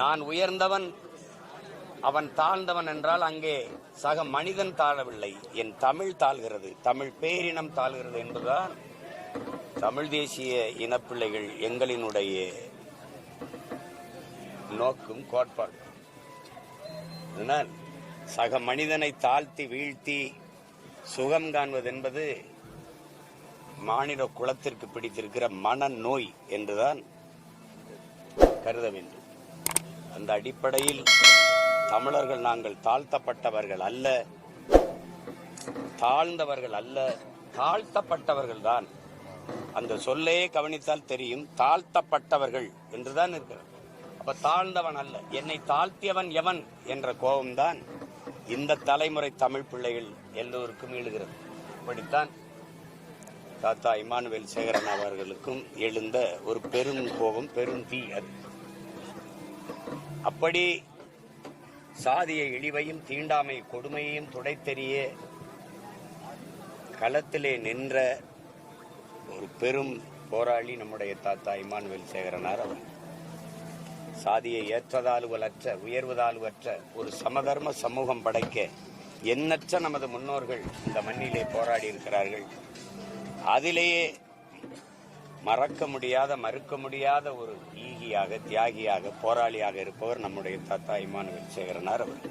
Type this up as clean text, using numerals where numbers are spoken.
நான் உயர்ந்தவன் அவன் தாழ்ந்தவன் என்றால் அங்கே சக மனிதன் தாழவில்லை, என் தமிழ் தாழ்கிறது, தமிழ் பேரினம் தாழ்கிறது என்பதுதான் தமிழ் தேசிய இனப்பிள்ளைகள் எங்களினுடைய நோக்கும் கோட்பாடு. அதனால் சக மனிதனை தாழ்த்தி வீழ்த்தி சுகம் காண்பது என்பது மாநில குலத்திற்கு பிடித்திருக்கிற மனநோய் என்றுதான் கருத வேண்டும். அந்த அடிப்படையில் தமிழர்கள் நாங்கள் தாழ்த்தப்பட்டவர்கள் அல்ல, தாழ்ந்தவர்கள் அல்ல, தாழ்த்தப்பட்டவர்கள் தான். அந்த சொல்லையே கவனித்தால் தெரியும், தாழ்த்தப்பட்டவர்கள் என்றுதான் இருக்கிறது. அப்ப தாழ்ந்தவன் அல்ல, என்னை தாழ்த்தியவன் எவன் என்ற கோபம்தான் இந்த தலைமுறை தமிழ் பிள்ளைகள் எல்லோருக்கும் எழுகிறது. இப்படித்தான் தாத்தா இமானுவேல் சேகரன் அவர்களுக்கும் எழுந்த ஒரு பெரும் கோபம், பெரும் தீ அது. அப்படி சாதிய இழிவையும் தீண்டாமை கொடுமையையும் துடைத்தெறிய களத்திலே நின்ற ஒரு பெரும் போராளி நம்முடைய தாத்தா இமானுவேல் சேகரனார் அவர். சாதியை ஏற்றதாலுவலற்ற உயர்வதாலுவற்ற ஒரு சமதர்ம சமூகம் படைக்க எண்ணற்ற நமது முன்னோர்கள் இந்த மண்ணிலே போராடி இருக்கிறார்கள். அதிலேயே மறக்க முடியாத மறுக்க முடியாத ஒரு ஈகியாக தியாகியாக போராளியாக இருப்பவர் நம்முடைய தாத்தா இமானுவேல் சேகரனார் அவர்.